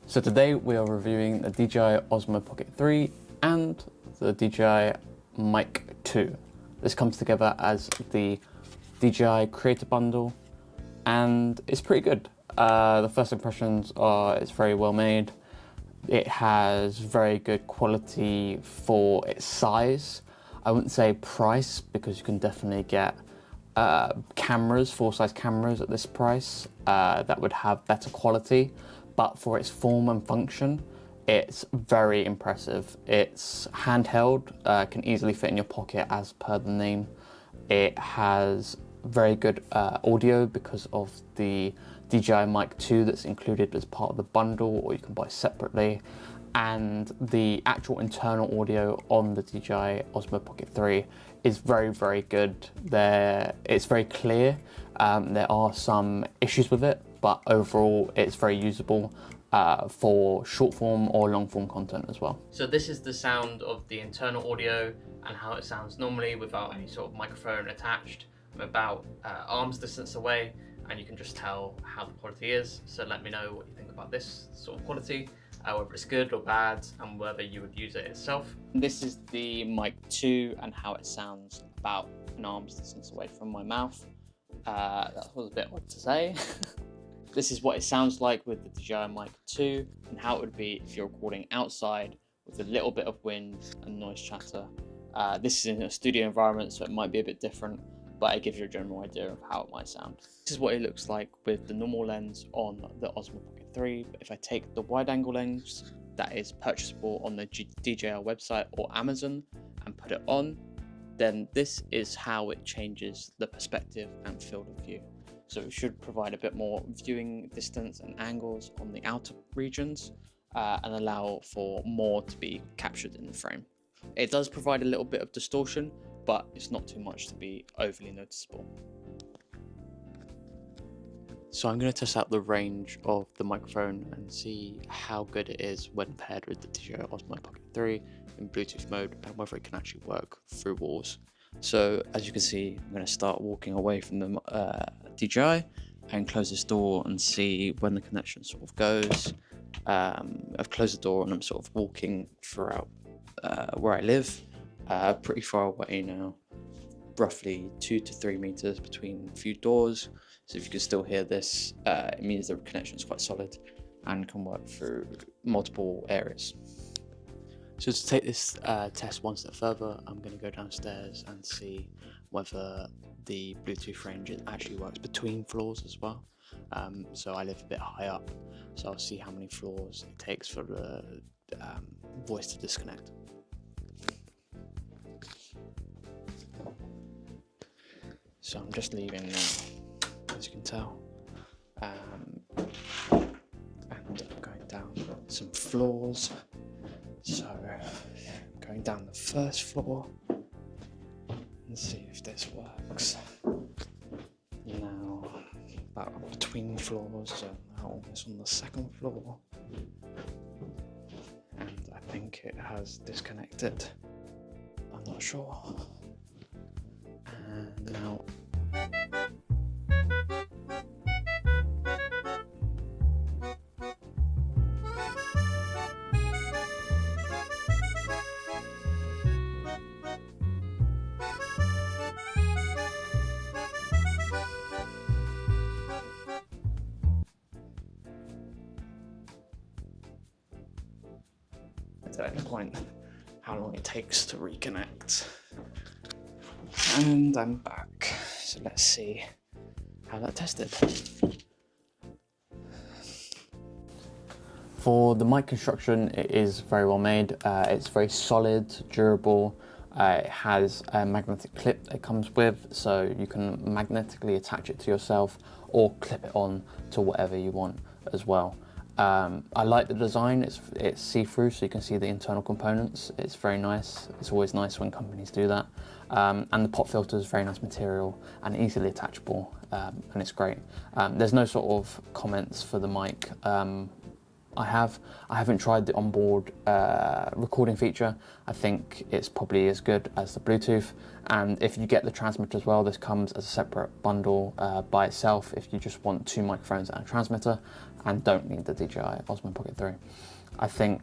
So today we are reviewing the DJI Osmo Pocket 3 and the DJI Mic 2. This comes together as the DJI Creator Bundle and it's pretty good. The first impressions are it's very well made. It has very good quality for its size. I wouldn't say price because you can definitely get cameras, full-size cameras at this price that would have better quality. But for its form and function, it's very impressive. It's handheld, can easily fit in your pocket as per the name. It has very good audio because of the DJI Mic 2 that's included as part of the bundle, or you can buy separately. And the actual internal audio on the DJI Osmo Pocket 3 is very, very good. It's very clear. There are some issues with it, but overall it's very usable for short form or long form content as well. So this is the sound of the internal audio and how it sounds normally without any sort of microphone attached. I'm about arm's distance away and you can just tell how the quality is. So let me know what you think about this sort of quality, whether it's good or bad, and whether you would use it itself. This is the Mic 2 and how it sounds about an arm's distance away from my mouth. That was a bit odd to say. This is what it sounds like with the DJI Mic 2 and how it would be if you're recording outside with a little bit of wind and noise chatter. This is in a studio environment, so it might be a bit different, but it gives you a general idea of how it might sound. This is what it looks like with the normal lens on the Osmo Pocket 3. But if I take the wide angle lens that is purchasable on the DJI website or Amazon and put it on, then this is how it changes the perspective and field of view. So it should provide a bit more viewing distance and angles on the outer regions and allow for more to be captured in the frame. It does provide a little bit of distortion, but it's not too much to be overly noticeable. So I'm going to test out the range of the microphone and see how good it is when paired with the DJI Osmo Pocket 3 in Bluetooth mode and whether it can actually work through walls. So as you can see, I'm going to start walking away from the DJI and close this door and see when the connection sort of goes. I've closed the door and I'm sort of walking throughout where I live, pretty far away now, roughly 2 to 3 meters between a few doors. So if you can still hear this, it means the connection is quite solid and can work through multiple areas. So to take this test one step further, I'm going to go downstairs and see whether the Bluetooth range actually works between floors as well. So I live a bit high up, so I'll see how many floors it takes for the voice to disconnect. So I'm just leaving now, as you can tell, and I'm going down some floors. So going down the first floor and see if this works. Now about between floors, so now almost on the second floor, and I think it has disconnected. I'm not sure. And now at the point how long it takes to reconnect. And I'm back. So let's see how that tested. For the mic construction, it is very well made. It's very solid, durable. It has a magnetic clip that it comes with, so you can magnetically attach it to yourself or clip it on to whatever you want as well. I like the design. It's see-through, so you can see the internal components. It's very nice. It's always nice when companies do that. And the pop filter is very nice material and easily attachable, and it's great. There's no sort of comments for the mic. I haven't tried the onboard recording feature. I think it's probably as good as the Bluetooth, and if you get the transmitter as well, this comes as a separate bundle by itself if you just want 2 microphones and a transmitter and don't need the DJI Osmo Pocket 3. I think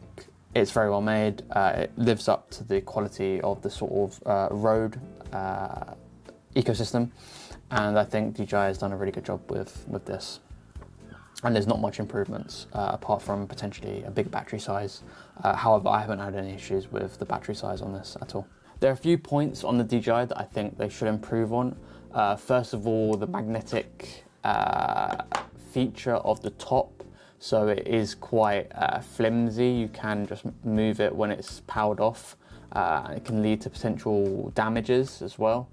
it's very well made. It lives up to the quality of the sort of Rode ecosystem, and I think DJI has done a really good job with this. And there's not much improvements apart from potentially a bigger battery size. However, I haven't had any issues with the battery size on this at all. There are a few points on the DJI that I think they should improve on. First of all, the magnetic feature of the top. So it is quite flimsy. You can just move it when it's powered off. It can lead to potential damages as well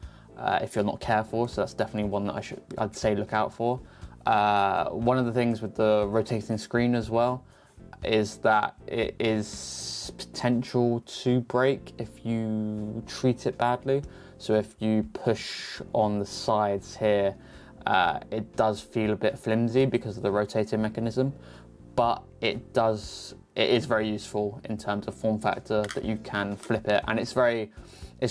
if you're not careful. So that's definitely one that I'd say look out for. One of the things with the rotating screen as well is that it is potential to break if you treat it badly. So if you push on the sides here, it does feel a bit flimsy because of the rotating mechanism, but it is very useful in terms of form factor that you can flip it, and it's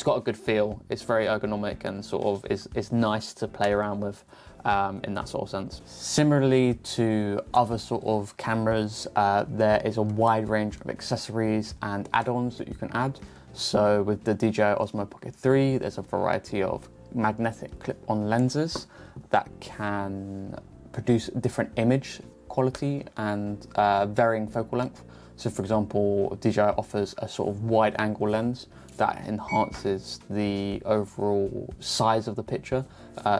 got a good feel. It's very ergonomic and sort of is nice to play around with in that sort of sense. Similarly to other sort of cameras, there is a wide range of accessories and add-ons that you can add. So with the DJI Osmo Pocket 3, there's a variety of magnetic clip-on lenses that can produce different image quality and varying focal length. So for example, DJI offers a sort of wide angle lens that enhances the overall size of the picture,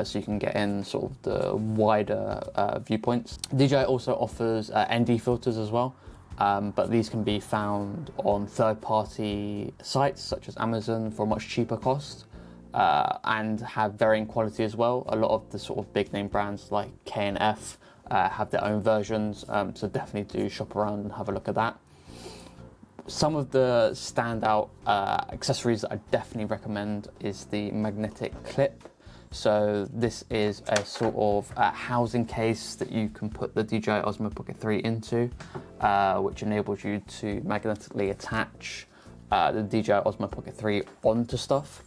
so you can get in sort of the wider viewpoints. DJI also offers ND filters as well, but these can be found on third-party sites such as Amazon for a much cheaper cost, and have varying quality as well. A lot of the sort of big name brands like K&F have their own versions, so definitely do shop around and have a look at that. Some of the standout accessories that I definitely recommend is the magnetic clip. So this is a sort of housing case that you can put the DJI Osmo Pocket 3 into, which enables you to magnetically attach the DJI Osmo Pocket 3 onto stuff.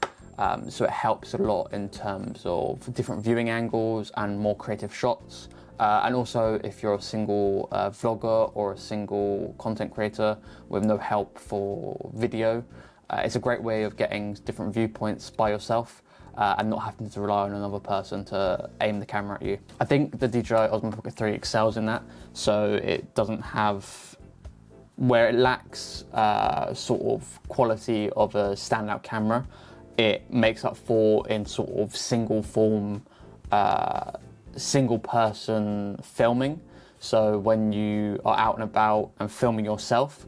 So it helps a lot in terms of different viewing angles and more creative shots. And also if you're a single vlogger or a single content creator with no help for video, it's a great way of getting different viewpoints by yourself and not having to rely on another person to aim the camera at you. I think the DJI Osmo Pocket 3 excels in that, so it doesn't have, where it lacks sort of quality of a standout camera, it makes up for in sort of single form single person filming. So when you are out and about and filming yourself,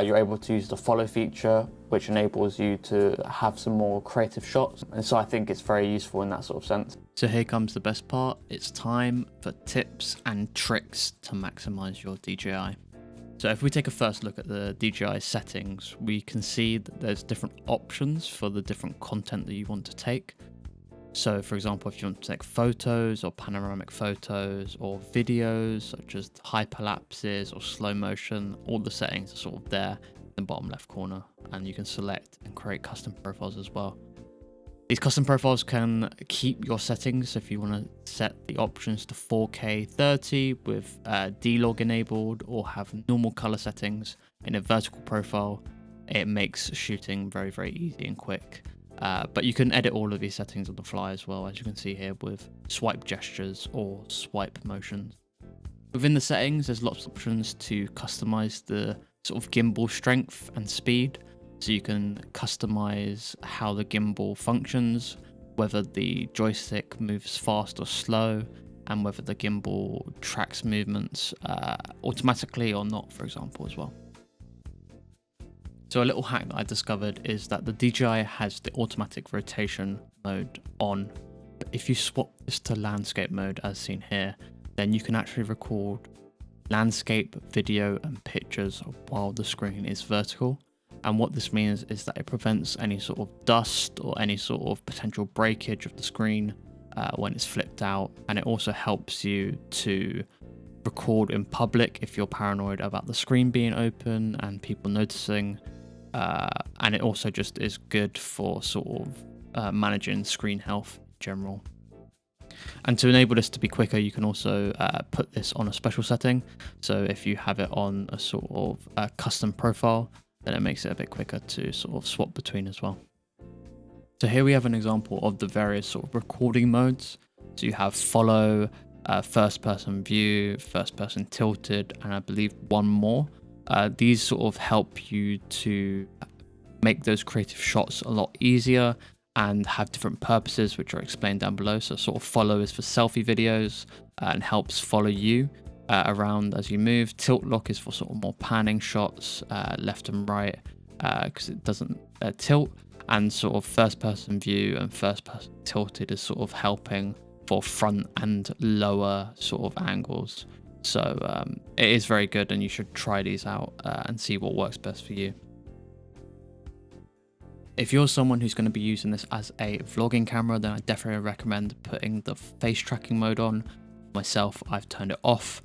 you're able to use the follow feature, which enables you to have some more creative shots. And so I think it's very useful in that sort of sense. So here comes the best part. It's time for tips and tricks to maximize your DJI. So if we take a first look at the DJI settings, we can see that there's different options for the different content that you want to take. So for example, if you want to take photos or panoramic photos or videos such as hyperlapses or slow motion, all the settings are sort of there in the bottom left corner, and you can select and create custom profiles as well. These custom profiles can keep your settings. So if you want to set the options to 4K 30 with D-Log enabled, or have normal color settings in a vertical profile, it makes shooting very, very easy and quick. But you can edit all of these settings on the fly as well, as you can see here with swipe gestures or swipe motions. Within the settings, there's lots of options to customize the sort of gimbal strength and speed. So you can customize how the gimbal functions, whether the joystick moves fast or slow, and whether the gimbal tracks movements automatically or not, for example, as well. So a little hack that I discovered is that the DJI has the automatic rotation mode on, but if you swap this to landscape mode as seen here, then you can actually record landscape video and pictures while the screen is vertical. And what this means is that it prevents any sort of dust or any sort of potential breakage of the screen when it's flipped out, and it also helps you to record in public if you're paranoid about the screen being open and people noticing. And it also just is good for sort of managing screen health in general. And to enable this to be quicker, you can also put this on a special setting. So if you have it on a sort of custom profile, then it makes it a bit quicker to sort of swap between as well. So here we have an example of the various sort of recording modes. So you have follow, first person view, first person tilted, and I believe one more. These sort of help you to make those creative shots a lot easier and have different purposes, which are explained down below. So sort of follow is for selfie videos and helps follow you around as you move. Tilt lock is for sort of more panning shots, left and right, because it doesn't tilt. And sort of first person view and first person tilted is sort of helping for front and lower sort of angles. So it is very good, and you should try these out and see what works best for you. If you're someone who's going to be using this as a vlogging camera, then I definitely recommend putting the face tracking mode on. Myself, I've turned it off.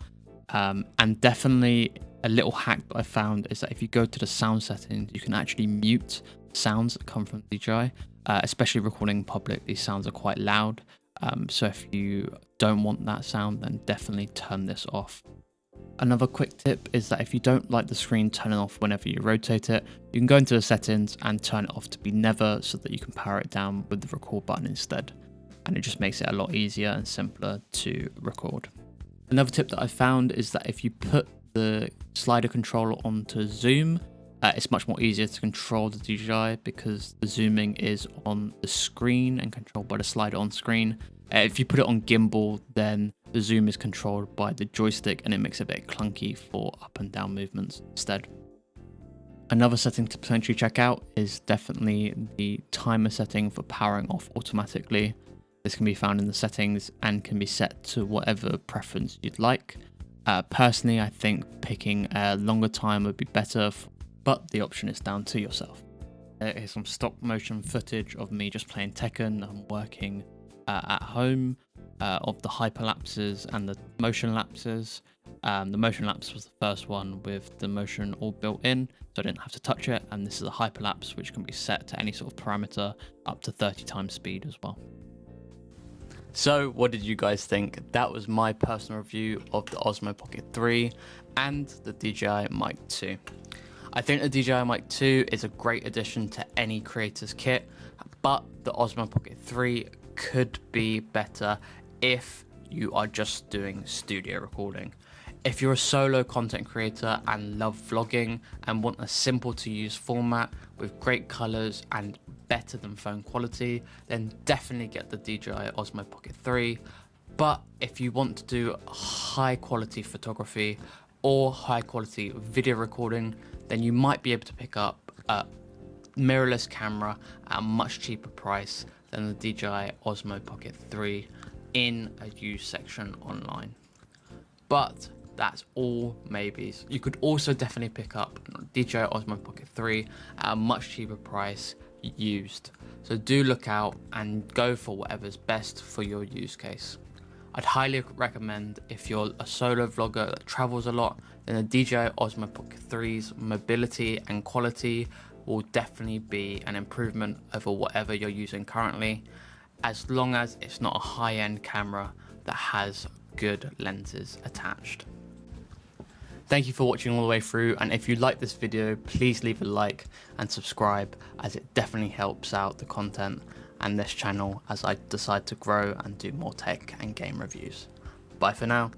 And definitely a little hack that I found is that if you go to the sound settings, you can actually mute sounds that come from DJI, especially recording in public. These sounds are quite loud. So if you don't want that sound, then definitely turn this off. Another quick tip is that if you don't like the screen turning off whenever you rotate it, you can go into the settings and turn it off to be never, so that you can power it down with the record button instead. And it just makes it a lot easier and simpler to record. Another tip that I found is that if you put the slider controller onto zoom, it's much more easier to control the DJI because the zooming is on the screen and controlled by the slider on screen. If you put it on gimbal, then the zoom is controlled by the joystick and it makes it a bit clunky for up and down movements instead. Another setting to potentially check out is definitely the timer setting for powering off automatically. This can be found in the settings and can be set to whatever preference you'd like. Personally, I think picking a longer time would be better, but the option is down to yourself. Here's some stop motion footage of me just playing Tekken. I'm working at home of the hyperlapses and the motion lapses. The motion lapse was the first one with the motion all built in, so I didn't have to touch it. And this is a hyperlapse which can be set to any sort of parameter up to 30 times speed as well. So what did you guys think? That was my personal review of the Osmo Pocket 3 and the DJI Mic 2. I think the DJI Mic 2 is a great addition to any creator's kit, but the Osmo Pocket 3 could be better if you are just doing studio recording. If you're a solo content creator and love vlogging and want a simple to use format with great colors and better than phone quality, then definitely get the DJI Osmo Pocket 3. But if you want to do high quality photography or high quality video recording, then you might be able to pick up a mirrorless camera at a much cheaper price than the DJI Osmo Pocket 3 in a used section online. But that's all maybes. You could also definitely pick up DJI Osmo Pocket 3 at a much cheaper price used. So do look out and go for whatever's best for your use case. I'd highly recommend, if you're a solo vlogger that travels a lot, then the DJI Osmo Pocket 3's mobility and quality will definitely be an improvement over whatever you're using currently, as long as it's not a high-end camera that has good lenses attached. Thank you for watching all the way through, and if you like this video, please leave a like and subscribe, as it definitely helps out the content and this channel as I decide to grow and do more tech and game reviews. Bye for now.